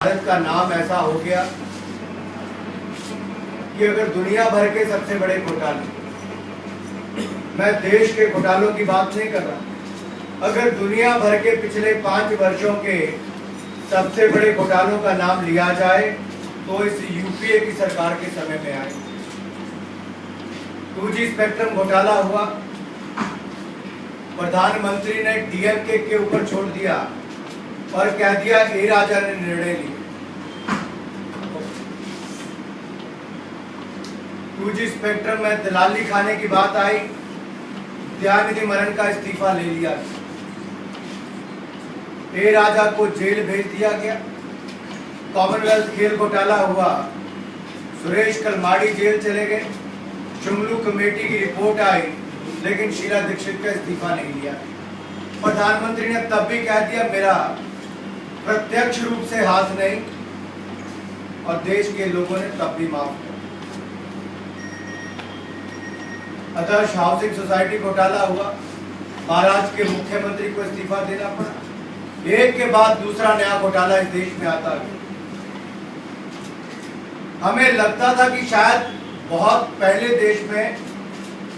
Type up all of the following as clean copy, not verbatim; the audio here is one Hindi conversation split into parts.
भारत का नाम ऐसा हो गया कि अगर दुनिया भर के सबसे बड़े घोटाले, मैं देश के घोटालों की बात नहीं कर रहा, अगर दुनिया भर के पिछले 5 वर्षों के सबसे बड़े घोटालों का नाम लिया जाए तो इस यूपीए की सरकार के समय में आए। 2G स्पेक्ट्रम घोटाला हुआ, प्रधानमंत्री ने डीएमके के ऊपर छोड़ दिया और कह दिया ए राजा ने निर्णय लिया। 2G स्पेक्ट्रम में दलाली खाने की बात आई, दयानिधि मरण का इस्तीफा ले लिया, ए राजा को जेल भेज दिया गया। कॉमनवेल्थ खेल घोटाला हुआ, सुरेश कलमाड़ी जेल चले गए। जुमलू कमेटी की रिपोर्ट आई लेकिन शीला दीक्षित का इस्तीफा नहीं लिया। प्रधानमंत्री ने तब भी कह दिया मेरा प्रत्यक्ष रूप से हाथ नहीं, और देश के लोगों ने तब भी माफ किया। आदर्श हाउसिंग सोसाइटी घोटाला हुआ, महाराष्ट्र के मुख्यमंत्री को इस्तीफा देना पड़ा। एक के बाद दूसरा नया घोटाला इस देश में आता गया। हमें लगता था कि शायद बहुत पहले देश में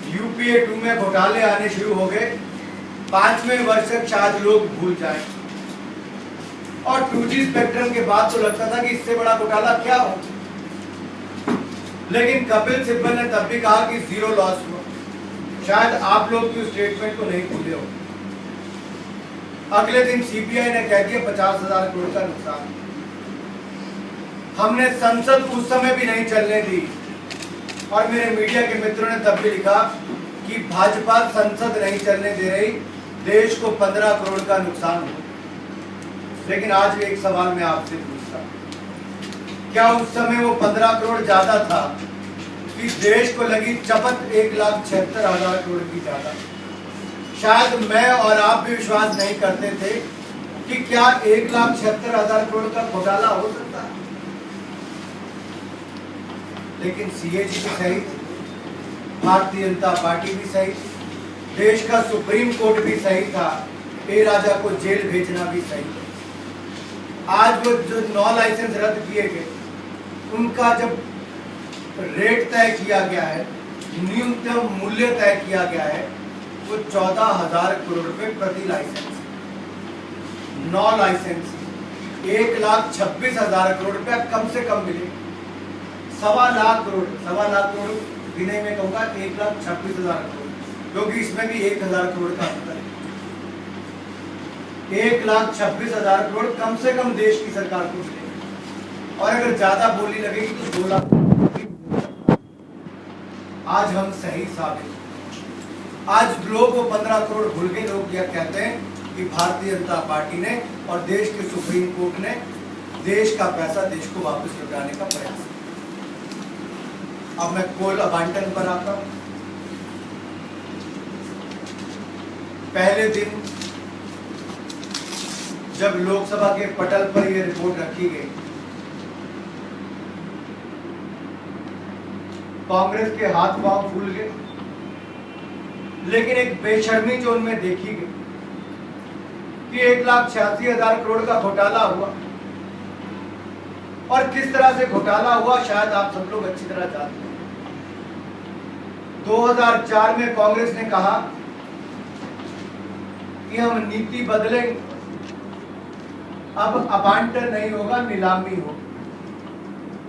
यूपीए 2 में घोटाले आने शुरू हो गए, 5वें वर्ष तक शायद लोग भूल जाएं। और 2G स्पेक्ट्रम के बाद तो लगता था कि इससे बड़ा घोटाला क्या हो, लेकिन कपिल सिब्बल ने तब भी कहा कि 0 लॉस हुआ। शायद आप लोग की स्टेटमेंट को नहीं भूले हो। अगले दिन सीबीआई ने कह दिया 50,000 करोड़ का नुकसान। हमने संसद उस समय भी नहीं चलने दी, और मेरे मीडिया के मित्रों ने तब भी लिखा कि भाजपा संसद नहीं चलने दे रही, देश को 15 करोड़ का नुकसान हो। लेकिन आज एक सवाल मैं आपसे पूछता, क्या उस समय वो 15 करोड़ ज्यादा था कि देश को लगी चपत 1,76,000 करोड़ की ज्यादा? शायद मैं और आप भी विश्वास नहीं करते थे कि क्या 1,76,000 करोड़ का घोटाला हो सकता है। लेकिन सीएजी भी सही थी, भारतीय जनता पार्टी भी सही थी, देश का सुप्रीम कोर्ट भी सही था, ए राजा को जेल भेजना भी सही था। आज वो जो 9 लाइसेंस रद्द किए गए, उनका जब रेट तय किया गया है, न्यूनतम मूल्य तय किया गया है, वो 14,000 करोड़ रुपए प्रति लाइसेंस। 9 लाइसेंस 1,26,000 करोड़ रुपया कम से कम मिले। 1.25 करोड़ गिने में कहूँगा 1,26,000 करोड़, क्योंकि इसमें भी 1,000 करोड़ का अंतर है। 1,26,000 करोड़ कम से कम देश की सरकार को मिलेगी, और अगर ज्यादा बोली लगेगी तो 2 लाख। आज हम सही साबित, आज लोग वो 15 करोड़ भूल गए। लोग यह कहते हैं कि भारतीय जनता पार्टी ने और देश के सुप्रीम कोर्ट ने देश का पैसा देश को वापस लौटाने का प्रयास। अब मैं कोल आवंटन पर आता हूं। पहले दिन जब लोकसभा के पटल पर यह रिपोर्ट रखी गई, कांग्रेस के हाथ पांव फूल गए, लेकिन एक बेशर्मी जो उनमें देखी गई कि 1,86,000 करोड़ का घोटाला हुआ। और किस तरह से घोटाला हुआ शायद आप सब लोग अच्छी तरह जानते हैं। 2004 में कांग्रेस ने कहा कि हम नीति बदलेंगे, अब आवंटन नहीं होगा, नीलामी होगी।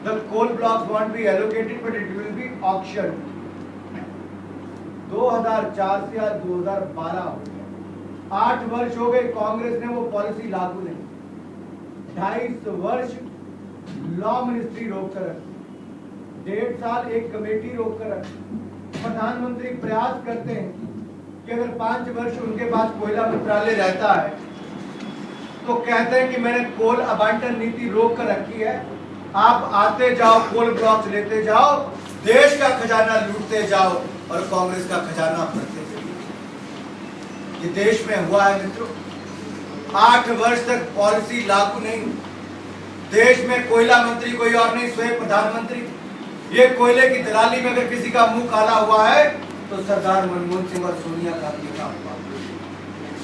The coal blocks won't be allocated, but it will be auctioned. 2004 से आज 2012 हो गया, 8 वर्ष हो गए, कांग्रेस ने वो पॉलिसी लागू नहीं। 2.5 वर्ष लॉ मिनिस्ट्री रोक कर रखी, 1.5 साल एक कमेटी रोक कर रखी। प्रधानमंत्री प्रयास करते हैं कि अगर 5 वर्ष उनके पास कोयला मंत्रालय रहता है तो कहते हैं कि मैंने कोल आवंटन नीति रोक कर रखी है, आप आते जाओ, कोल ब्लॉक्स लेते जाओ, देश का खजाना लूटते जाओ और कांग्रेस का खजाना भरते जाओ। ये देश में हुआ है मित्रों। 8 वर्ष तक पॉलिसी लागू नहीं, देश में कोयला मंत्री कोई और नहीं, स्वयं प्रधानमंत्री। ये कोयले की दलाली में अगर किसी का मुंह काला हुआ है तो सरदार मनमोहन सिंह और सोनिया गांधी का हुआ।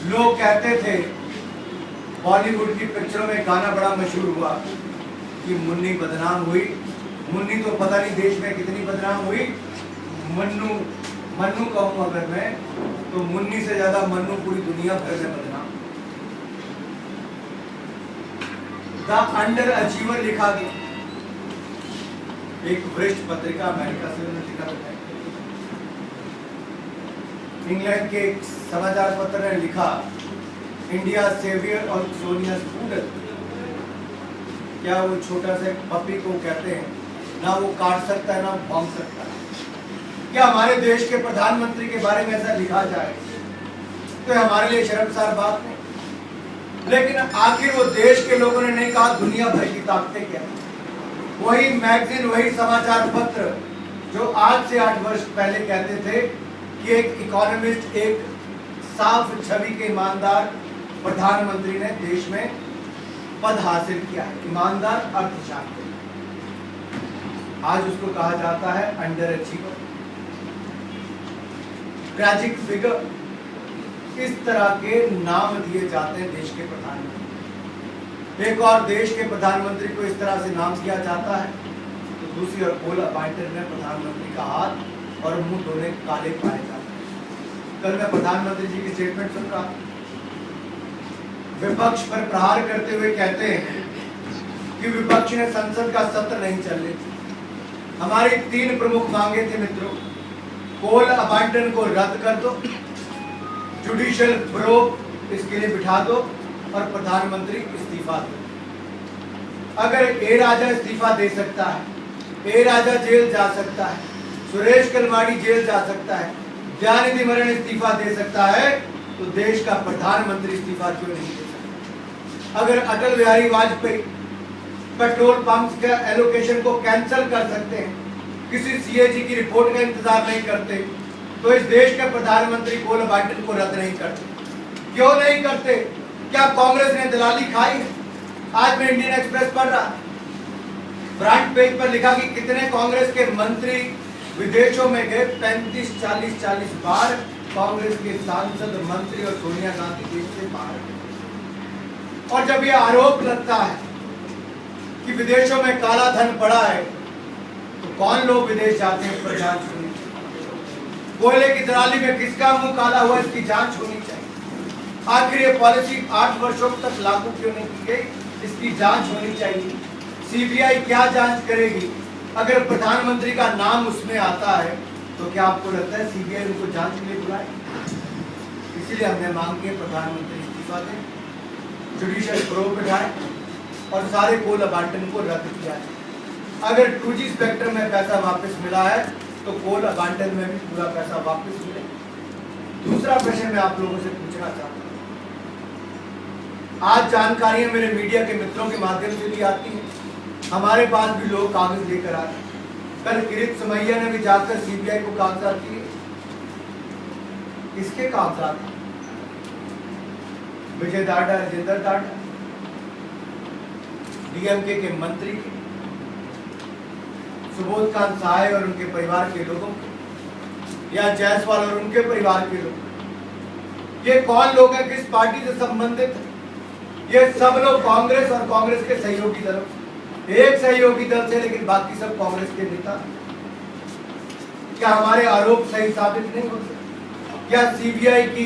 लोग कहते थे, बॉलीवुड की पिक्चरों में गाना बड़ा मशहूर हुआ, कि मुन्नी बदनाम हुई। मुन्नी तो पता नहीं देश में कितनी बदनाम हुई। मन्नू कहूँ अगर मैं, तो मुन्नी से ज्यादा मन्नू पूरी दुनिया भर में बदनाम। द अंडर अचीवर लिखा गया, एक वरिष्ठ पत्रिका अमेरिका से उन्होंने लिखा था। इंग्लैंड के एक समाचार पत्र ने लिखा, इंडिया सेवियर और सोनिया स्टूडेंट। क्या वो छोटा सा पपी को कहते हैं, ना वो काट सकता है ना भौंक सकता है। क्या हमारे देश के प्रधानमंत्री के बारे में ऐसा लिखा जाए तो हमारे लिए शर्मसार बात नहीं। लेकिन आखिर वो देश के लोगों ने नहीं कहा, दुनिया भर की ताकतें क्या। वही मैगजीन, वही समाचार पत्र जो आज से 8 वर्ष पहले कहते थे कि एक इकोनॉमिस्ट, एक साफ छवि के ईमानदार प्रधानमंत्री ने देश में पद हासिल किया है, ईमानदार अर्थशास्त्री। आज उसको कहा जाता है अंडर अचीवर, ट्रैजिक फिगर। इस तरह के नाम दिए जाते हैं देश के प्रधानमंत्री। एक और देश के प्रधानमंत्री को इस तरह से नाम दिया जाता है तो दूसरी ओर पोल अबाइटर में प्रधानमंत्री का हाथ और मुंह दोनों काले पाए जाते हैं। कल मैं प्रधानमंत्री जी की स्टेटमेंट सुन रहा, विपक्ष पर प्रहार करते हुए कहते हैं कि विपक्ष ने संसद का सत्र नहीं चलने दिया। हमारी 3 प्रमुख मांगे थे मित्रों, पोल अबाइटन को रद्द कर दो, जुडिशियल प्रोब इसके लिए बिठा दो और प्रधानमंत्री इस्तीफा दो। अगर ए राजा इस्तीफा दे सकता है, ए राजा जेल जा सकता है, सुरेश कलमाड़ी जेल जा सकता है, दयानिधि मारन इस्तीफा दे सकता है, तो देश का प्रधानमंत्री इस्तीफा क्यों नहीं दे सकता। अगर अटल बिहारी वाजपेयी पेट्रोल पंप्स के एलोकेशन को कैंसिल कर सकते हैं, किसी सीएजी की रिपोर्ट का इंतजार नहीं करते, तो इस देश के प्रधानमंत्री पोल अबाइटन को रद्द नहीं करते। क्यों नहीं करते? क्या कांग्रेस ने दलाली खाई है? आज मैं इंडियन एक्सप्रेस पढ़ रहा, फ्रंट पेज पर लिखा कि कितने कांग्रेस के मंत्री विदेशों में गए। 35-40 बार कांग्रेस के सांसद, मंत्री और सोनिया गांधी देश से बाहर। और जब यह आरोप लगता है कि विदेशों में काला धन पड़ा है, तो कौन लोग विदेश जाते हैं पर जांच होनी चाहिए। कोयले की दलाली में किसका मुंह काला हुआ, इसकी जांच होनी चाहिए। आखिर ये पॉलिसी 8 वर्षों तक लागू क्यों नहीं की गई, इसकी जांच होनी चाहिए। सीबीआई क्या जांच करेगी? अगर प्रधानमंत्री का नाम उसमें आता है तो क्या आपको लगता है सीबीआई उनको जांच के लिए बुलाए? इसीलिए हमने मांग की प्रधानमंत्री इस्तीफा दें, जुडिशियल प्रोब बिठाए और सारे पोल अबाइटन को रद्द किया जाए। अगर 2G स्पेक्ट्रम में पैसा वापस मिला है तो पोल अबाइटन में भी पूरा पैसा वापस मिले। दूसरा प्रश्न मैं आप लोगों से पूछना चाहता हूँ, आज जानकारियां मेरे मीडिया के मित्रों के माध्यम से भी आती हैं, हमारे पास भी लोग कागज लेकर आ रहे हैं। कल किरीट समैया ने भी जाकर सीबीआई को कागजात दिए। किसके कागजात? विजय डाडा, राजेंद्र डाडा, डीएमके के मंत्री के, सुबोध कांत सहाय और उनके परिवार के लोगों के, या जायसवाल और उनके परिवार के लोग। ये कौन लोग हैं, किस पार्टी से संबंधित है? ये सब लोग कांग्रेस और कांग्रेस के सहयोगी दल, एक सहयोगी दल से, लेकिन बाकी सब कांग्रेस के नेता। क्या हमारे आरोप सही साबित नहीं होते? क्या सीबीआई की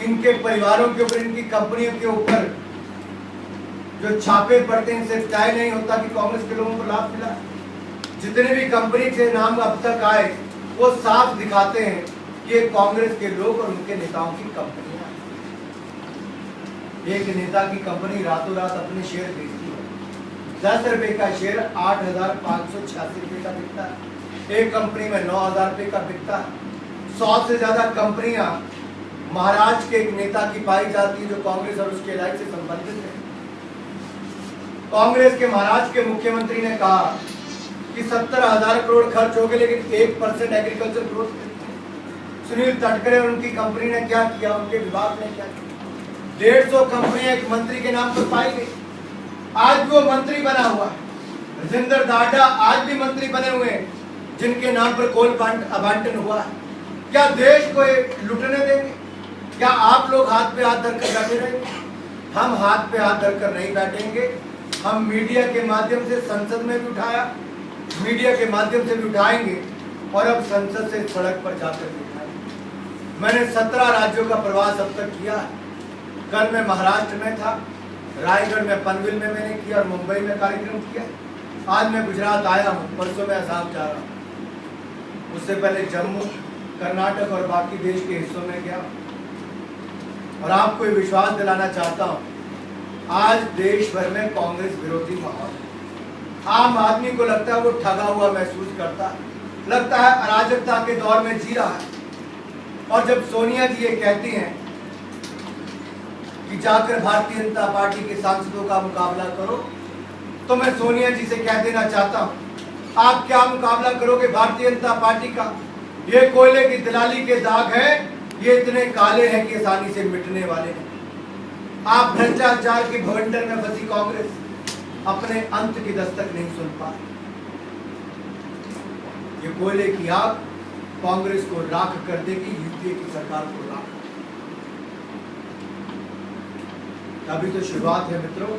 इनके परिवारों के ऊपर, इनकी कंपनियों के ऊपर जो छापे पड़ते हैं, इनसे तय नहीं होता कि कांग्रेस के लोगों को लाभ मिला? जितने भी कंपनी के नाम अब तक आए वो साफ दिखाते हैं कि ये कांग्रेस के लोग और उनके नेताओं की कंपनियां। एक नेता की कंपनी रातों रात अपने शेयर बेचती है, 10 रुपए का शेयर 8,586 रुपए का बिकता है। एक कंपनी में 9,000 रुपए का बिकता है। 100 से ज्यादा कंपनियां महाराष्ट्र के एक नेता की पाई जाती है जो कांग्रेस और उसके इलाके से संबंधित है। कांग्रेस के महाराष्ट्र के मुख्यमंत्री ने कहा कि 70,000 करोड़ खर्च हो गए, लेकिन 1% एग्रीकल्चर ग्रोथ। सुनील तटकरे और उनकी कंपनी ने क्या किया, उनके विभाग ने क्या किया? 150 कंपनियां एक मंत्री के नाम पर पाई गई। आज भी वो मंत्री बना हुआ है। राजेंद्र डाडा आज भी मंत्री बने हुए हैं जिनके नाम पर कोल आवंटन हुआ है। क्या देश को लुटने देंगे? क्या आप लोग हाथ पे हाथ धरकर बैठे रहेंगे? हम हाथ पे हाथ धरकर नहीं बैठेंगे। हम मीडिया के माध्यम से संसद में भी उठाया, मीडिया के माध्यम से भी उठाएंगे और अब संसद से सड़क पर जाकर भी उठाएंगे। मैंने 17 राज्यों का प्रवास अब तक किया है। कल मैं महाराष्ट्र में था, रायगढ़ में पनवेल में मैंने किया और मुंबई में कार्यक्रम किया। आज मैं गुजरात आया हूँ, परसों मैं असम जा रहा हूँ, उससे पहले जम्मू, कर्नाटक और बाकी देश के हिस्सों में गया। और आपको ये विश्वास दिलाना चाहता हूँ, आज देश भर में कांग्रेस विरोधी माहौल है। आम आदमी को लगता है वो ठगा हुआ महसूस करता है, लगता है अराजकता के दौर में जी रहा है। और जब सोनिया जी ये कहती हैं कि जाकर भारतीय जनता पार्टी के सांसदों का मुकाबला करो, तो मैं सोनिया जी से कह देना चाहता हूं, आप क्या मुकाबला करोगे भारतीय जनता पार्टी का? ये कोयले की दलाली के दाग है, ये इतने काले हैं कि आसानी से मिटने वाले हैं। आप भ्रष्टाचार के भवंडर में फंसी कांग्रेस अपने अंत की दस्तक नहीं सुन पाए। ये कोयले की आग कांग्रेस को राख कर देगी, यूपीए की सरकार को राख। अभी तो शुरुआत है मित्रों,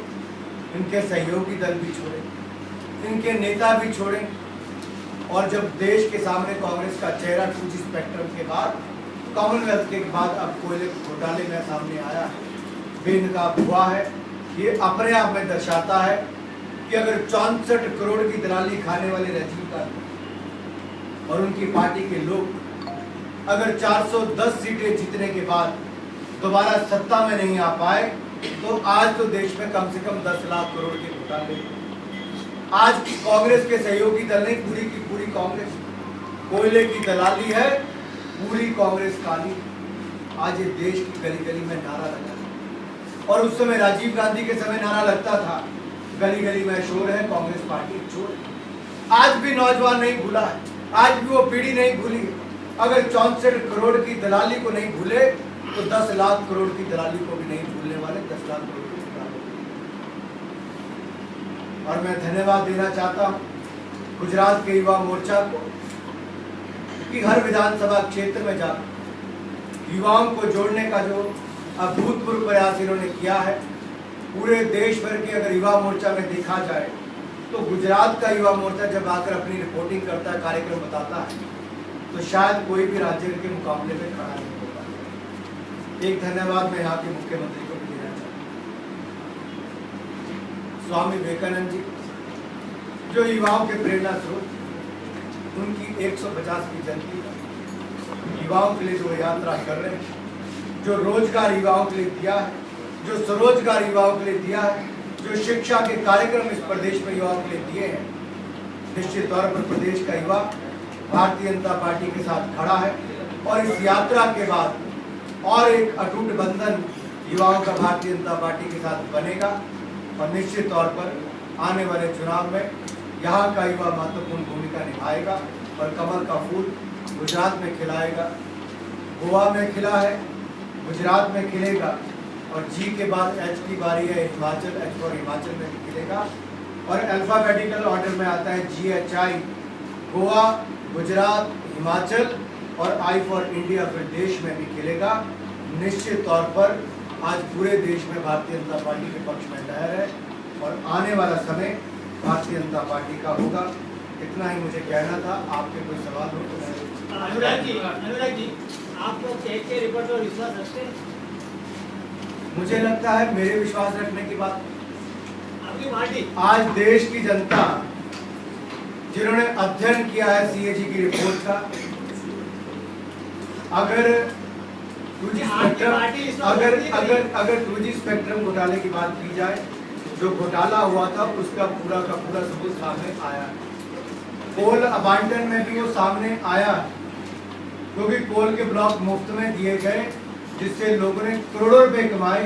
इनके सहयोगी दल भी छोड़े, इनके नेता भी छोड़े। और जब देश के सामने कांग्रेस का चेहरा 2G स्पेक्ट्रम के बाद, कॉमनवेल्थ के बाद अब कोयले घोटाले में सामने आया है, बेनकाब हुआ है, ये अपने आप में दर्शाता है कि अगर 64 करोड़ की दलाली खाने वाले राजीव गांधी और उनकी पार्टी के लोग अगर 410 सीटें जीतने के बाद दोबारा सत्ता में नहीं आ पाए, तो आज तो देश में कम से कम 10 लाख करोड़ के घोटाले। आज कांग्रेस के सहयोगी दल नहीं, पूरी की पूरी कांग्रेस कोयले की दलाली है, पूरी कांग्रेस काली। आज ये देश की गली गली में नारा लगा, और उस समय राजीव गांधी के समय नारा लगता था, गली गली में शोर है, कांग्रेस पार्टी चोर। आज भी नौजवान नहीं भूला है, आज भी वो पीढ़ी नहीं भूली। अगर 64 करोड़ की दलाली को नहीं भूले, तो 10 लाख करोड़ की दलाली को भी नहीं भूलने वाले। 10 लाख करोड़ की दलाली। और मैं धन्यवाद देना चाहता हूँ गुजरात के युवा मोर्चा को कि हर विधानसभा क्षेत्र में जाकर युवाओं को जोड़ने का जो अभूतपूर्व प्रयास इन्होंने किया है। पूरे देश भर के अगर युवा मोर्चा में देखा जाए, तो गुजरात का युवा मोर्चा जब आकर अपनी रिपोर्टिंग करता है, कार्यक्रम बताता है, तो शायद कोई भी राज्य के मुकाबले में खड़ा नहीं होता। एक धन्यवाद मैं यहाँ के मुख्यमंत्री को भी देना चाहता हूँ, स्वामी विवेकानंद जी, जो युवाओं के प्रेरणा स्रोत, उनकी 150 की जयंती युवाओं के लिए जो यात्रा कर रहे हैं, जो रोजगार युवाओं के लिए दिया है, जो स्वरोजगार युवाओं के लिए दिया है, जो शिक्षा के कार्यक्रम इस प्रदेश में युवाओं के लिए दिए हैं, निश्चित तौर पर प्रदेश का युवा भारतीय जनता पार्टी के साथ खड़ा है। और इस यात्रा के बाद और एक अटूट बंधन युवाओं का भारतीय जनता पार्टी के साथ बनेगा, और निश्चित तौर पर आने वाले चुनाव में यहाँ का युवा महत्वपूर्ण भूमिका निभाएगा और कमल का फूल गुजरात में खिलाएगा, गोवा में खिला है, गुजरात में खिलेगा, और जी के बाद एच की बारी है हिमाचल, एच फॉर हिमाचल में भी खिलेगा। और अल्फाबेटिकल ऑर्डर में आता है GHI, गोवा, गुजरात, हिमाचल, और I फॉर इंडिया फिर देश में भी खिलेगा। निश्चित तौर पर आज पूरे देश में भारतीय जनता पार्टी के पक्ष में लहर है, और आने वाला समय भारतीय जनता पार्टी का होगा। इतना ही मुझे कहना था। आपके कोई सवाल हो तो मैं। अनुराग जी, आप लोग के रिपोर्ट पर विश्वास रखते हैं? मुझे लगता है मेरे विश्वास रखने की बात, आपकी पार्टी आज देश की जनता जिन्होंने अध्ययन किया है CAG की रिपोर्ट का, अगर 2G स्पेक्ट्रम घोटाले की बात की जाए, जो घोटाला हुआ था उसका पूरा का पूरा सबूत सामने आया है। कोल अबांटन में भी वो सामने आया, क्योंकि कोल के ब्लॉक मुफ्त में दिए गए, जिससे लोगों ने करोड़ों रुपए कमाए।